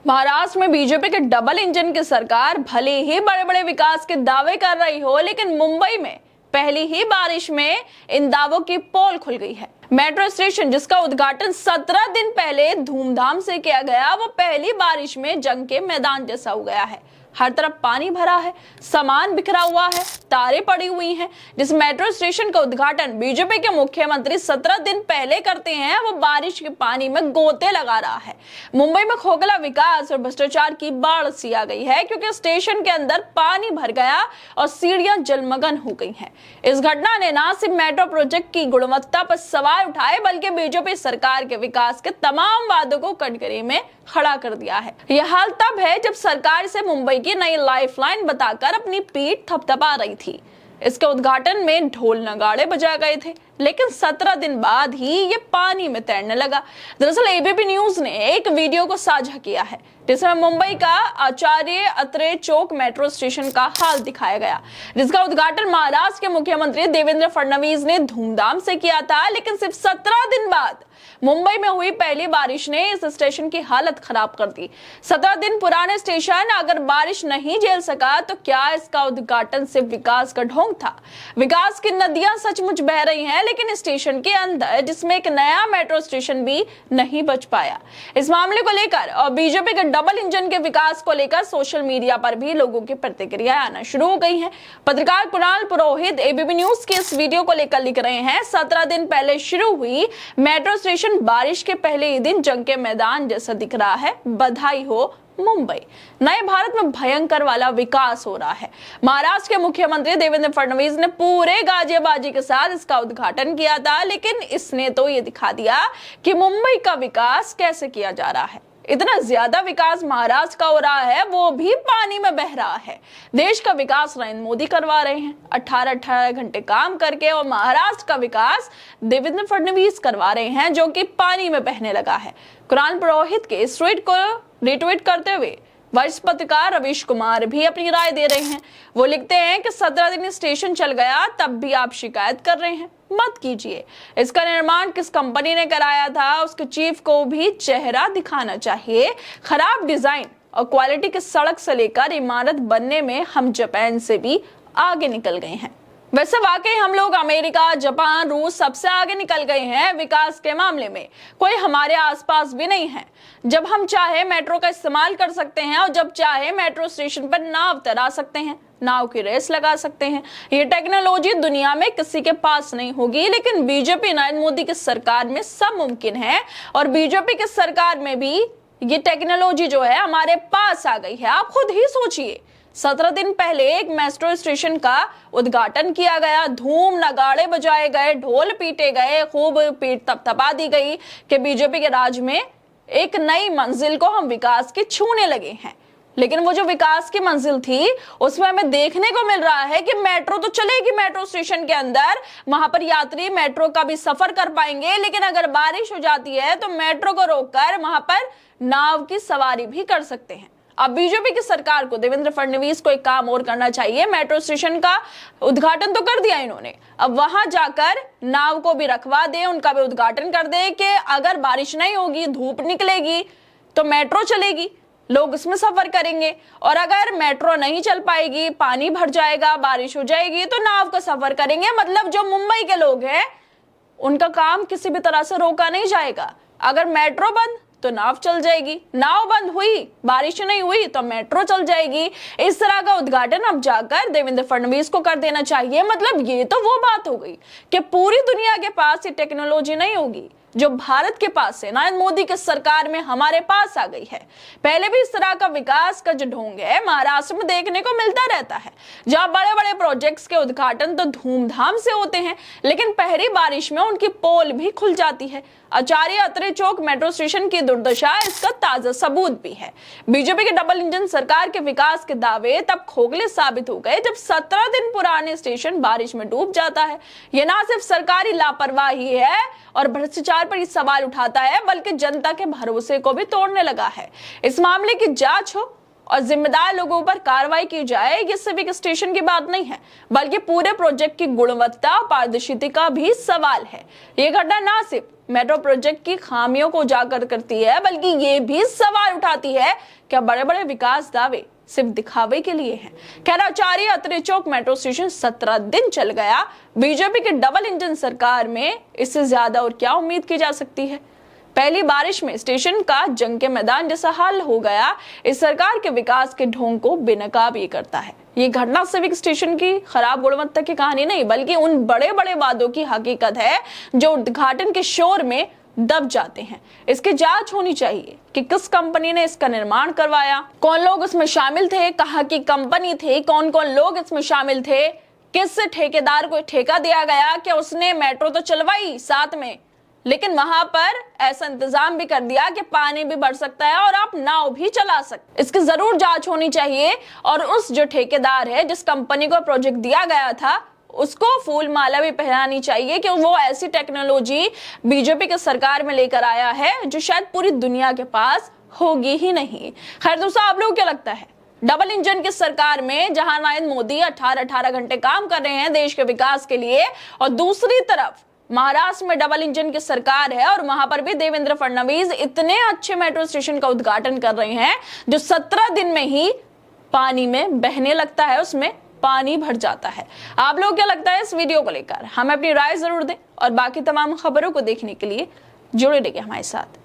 महाराष्ट्र में बीजेपी के double engine की सरकार भले ही बड़े बड़े विकास के दावे कर रही हो, लेकिन मुंबई में पहली ही बारिश में इन दावों की पोल खुल गई है। मेट्रो स्टेशन जिसका उद्घाटन 17 दिन पहले धूमधाम से किया गया, वो पहली बारिश में जंग के मैदान जैसा हो गया है। हर तरफ पानी भरा है, सामान बिखरा हुआ है, तारें पड़ी हुई हैं। जिस मेट्रो स्टेशन का उद्घाटन बीजेपी के मुख्यमंत्री 17 दिन पहले करते हैं, वो बारिश के पानी में गोते लगा रहा है। मुंबई में खोखला विकास और भ्रष्टाचार की बाढ़ सी आ गई है, क्योंकि स्टेशन के अंदर पानी भर गया और सीढ़ियां जलमग्न हो गई हैं। इस घटना ने न सिर्फ मेट्रो प्रोजेक्ट की गुणवत्ता पर सवाल उठाए, बल्कि बीजेपी सरकार के विकास के तमाम वादों को कटघरे में खड़ा कर दिया है। यह हाल तब है जब सरकार से मुंबई की नई लाइफलाइन बताकर अपनी पीठ थपथपा रही थी। इसके उद्घाटन में ढोल नगाड़े बजाए गए थे, लेकिन 17 दिन बाद ही ये पानी में तैरने लगा। दरअसल एबीपी न्यूज ने एक वीडियो को साझा किया है, जिसमें मुंबई का आचार्य अत्रे चौक मेट्रो स्टेशन का हाल दिखाया गया, जिसका उद्घाटन महाराष्ट्र के मुख्यमंत्री देवेंद्र फडणवीस ने धूमधाम से किया था। लेकिन सिर्फ 17 दिन बाद मुंबई में हुई पहली बारिश ने इस स्टेशन की हालत खराब कर दी। 17 दिन पुराने स्टेशन अगर बारिश नहीं झेल सका, तो क्या इसका उद्घाटन सिर्फ विकास का ढोंग था? विकास की नदियां सचमुच बह रही हैं, लेकिन स्टेशन के अंदर जिसमें एक नया मेट्रो स्टेशन भी नहीं बच पाया। इस मामले को लेकर और बीजेपी के डबल इंजन के विकास को लेकर सोशल मीडिया पर भी लोगों की प्रतिक्रियाएं आना शुरू हो गई हैं। पत्रकार कुणाल पुरोहित एबीपी न्यूज की इस वीडियो को लेकर लिख रहे हैं, 17 दिन पहले शुरू हुई मेट्रो स्टेशन बारिश के पहले ही दिन जंग के मैदान जैसा दिख रहा है। बधाई हो मुंबई, नए भारत में भयंकर वाला विकास हो रहा है। महाराष्ट्र के मुख्यमंत्री देवेंद्र फडणवीस ने पूरे गाजियाबाजी के साथ इसका उद्घाटन किया था, लेकिन इसने तो ये दिखा दिया कि मुंबई का विकास कैसे किया जा रहा है। इतना ज्यादा विकास महाराष्ट्र का हो रहा है, वो भी पानी में बह रहा है। देश का विकास नरेंद्र मोदी करवा रहे हैं 18 घंटे काम करके, और महाराष्ट्र का विकास देवेंद्र फडणवीस करवा रहे हैं, जो कि पानी में बहने लगा है। कुणाल पुरोहित के इस ट्वीट को रिट्वीट करते हुए वरिष्ठ पत्रकार रवीश कुमार भी अपनी राय दे रहे हैं। वो लिखते हैं कि 17 दिन स्टेशन चल गया, तब भी आप शिकायत कर रहे हैं, मत कीजिए। इसका निर्माण किस कंपनी ने कराया था, उसके चीफ को भी चेहरा दिखाना चाहिए। खराब डिजाइन और क्वालिटी की सड़क से लेकर इमारत बनने में हम जापान से भी आगे निकल गए हैं। वैसे वाकई हम लोग अमेरिका, जापान, रूस सबसे आगे निकल गए हैं विकास के मामले में। कोई हमारे आसपास भी नहीं है। जब हम चाहे मेट्रो का इस्तेमाल कर सकते हैं, और जब चाहे मेट्रो स्टेशन पर नाव तैरा सकते हैं, नाव की रेस लगा सकते हैं। ये टेक्नोलॉजी दुनिया में किसी के पास नहीं होगी, लेकिन बीजेपी नरेंद्र मोदी की सरकार में सब मुमकिन है। और बीजेपी की सरकार में भी ये टेक्नोलॉजी जो है हमारे पास आ गई है। आप खुद ही सोचिए, 17 दिन पहले एक मेट्रो स्टेशन का उद्घाटन किया गया, धूम नगाड़े बजाए गए, ढोल पीटे गए, खूब पीठ थपथपा दी गई कि बीजेपी के राज में एक नई मंजिल को हम विकास की छूने लगे हैं। लेकिन वो जो विकास की मंजिल थी, उसमें हमें देखने को मिल रहा है कि मेट्रो तो चलेगी मेट्रो स्टेशन के अंदर, वहां पर यात्री मेट्रो का भी सफर कर पाएंगे, लेकिन अगर बारिश हो जाती है तो मेट्रो को रोककर वहां पर नाव की सवारी भी कर सकते हैं। अब बीजेपी की सरकार को, देवेंद्र फडणवीस को एक काम और करना चाहिए। मेट्रो स्टेशन का उद्घाटन तो कर दिया इन्होंने, अब वहां जाकर नाव को भी रखवा दे, उनका भी उद्घाटन कर दे कि अगर बारिश नहीं होगी, धूप निकलेगी तो मेट्रो चलेगी, लोग इसमें सफर करेंगे। और अगर मेट्रो नहीं चल पाएगी, पानी भर जाएगा, बारिश हो जाएगी, तो नाव का सफर करेंगे। मतलब जो मुंबई के लोग हैं उनका काम किसी भी तरह से रोका नहीं जाएगा। अगर मेट्रो बंद तो नाव चल जाएगी, नाव बंद हुई, बारिश नहीं हुई तो मेट्रो चल जाएगी। इस तरह का उद्घाटन अब जाकर देवेंद्र फडणवीस को कर देना चाहिए। मतलब ये तो वो बात हो गई कि पूरी दुनिया के पास ये टेक्नोलॉजी नहीं होगी जो भारत के पास है, नरेंद्र मोदी के सरकार में हमारे पास आ गई है। पहले भी इस तरह का विकास का जो ढोंग है महाराष्ट्र में देखने को मिलता रहता है, जहां बड़े बड़े प्रोजेक्ट्स के उद्घाटन तो धूमधाम से होते हैं, लेकिन पहली बारिश में उनकी पोल भी खुल जाती है। आचार्य अत्रे चौक मेट्रो स्टेशन की दुर्दशा इसका ताजा सबूत भी है। बीजेपी के डबल इंजन सरकार के विकास के दावे तब खोखले साबित हो गए जब 17 दिन पुराने स्टेशन बारिश में डूब जाता है। यह ना सिर्फ सरकारी लापरवाही है और भ्रष्टाचार पर सवाल उठाता है, बल्कि जनता के भरोसे को भी तोड़ने लगा है। इस मामले की जांच हो और जिम्मेदार लोगों पर कार्रवाई की जाए, ये सिर्फ एक स्टेशन की बात नहीं है, बल्कि पूरे प्रोजेक्ट की गुणवत्ता और पारदर्शिता का भी सवाल है। ये घटना ना सिर्फ मेट्रो प्रोजेक्ट की खामियों को उजागर करती है, बल्कि ये भी सवाल उठाती है क्या बड़े बड़े विकास दावे सिर्फ दिखावे के लिए हैं। खैराचारी अत्रे चौक मेट्रो स्टेशन 17 दिन चल गया। बीजेपी की डबल इंजन सरकार में इससे ज्यादा और क्या उम्मीद की जा सकती है। पहली बारिश में स्टेशन का जंग के मैदान जैसा हाल हो गया। इस सरकार के विकास के ढोंग को बेनकाब ये करता है। ये घटना सिविक स्टेशन की खराब गुणवत्ता की कहानी नहीं, बल्कि उन बड़े बड़े वादों की हकीकत है जो उद्घाटन के शोर में दब जाते हैं। इसकी जांच होनी चाहिए कि किस कंपनी ने इसका निर्माण करवाया, कौन लोग उसमें शामिल थे, कहां की कंपनी थी, कौन कौन लोग इसमें शामिल थे, किस ठेकेदार को ठेका दिया गया कि उसने मेट्रो तो चलवाई साथ में, लेकिन वहां पर ऐसा इंतजाम भी कर दिया कि पानी भी बढ़ सकता है और आप नाव भी चला सकते। इसकी जरूर जांच होनी चाहिए और उस जो ठेकेदार है, जिस कंपनी को प्रोजेक्ट दिया गया था, उसको फूल माला भी पहनानी चाहिए कि वो ऐसी टेक्नोलॉजी बीजेपी के सरकार में लेकर आया है जो शायद पूरी दुनिया के पास होगी ही नहीं। खैर दोस्तों, आप लोगों को क्या लगता है, डबल इंजन की सरकार में जहां नरेंद्र मोदी 18-18 घंटे काम कर रहे हैं देश के विकास के लिए, और दूसरी तरफ महाराष्ट्र में डबल इंजन की सरकार है और वहां पर भी देवेंद्र फडणवीस इतने अच्छे मेट्रो स्टेशन का उद्घाटन कर रहे हैं जो 17 दिन में ही पानी में बहने लगता है, उसमें पानी भर जाता है। आप लोग क्या लगता है इस वीडियो को लेकर? हमें अपनी राय जरूर दें और बाकी तमाम खबरों को देखने के लिए जुड़े रहिए हमारे साथ।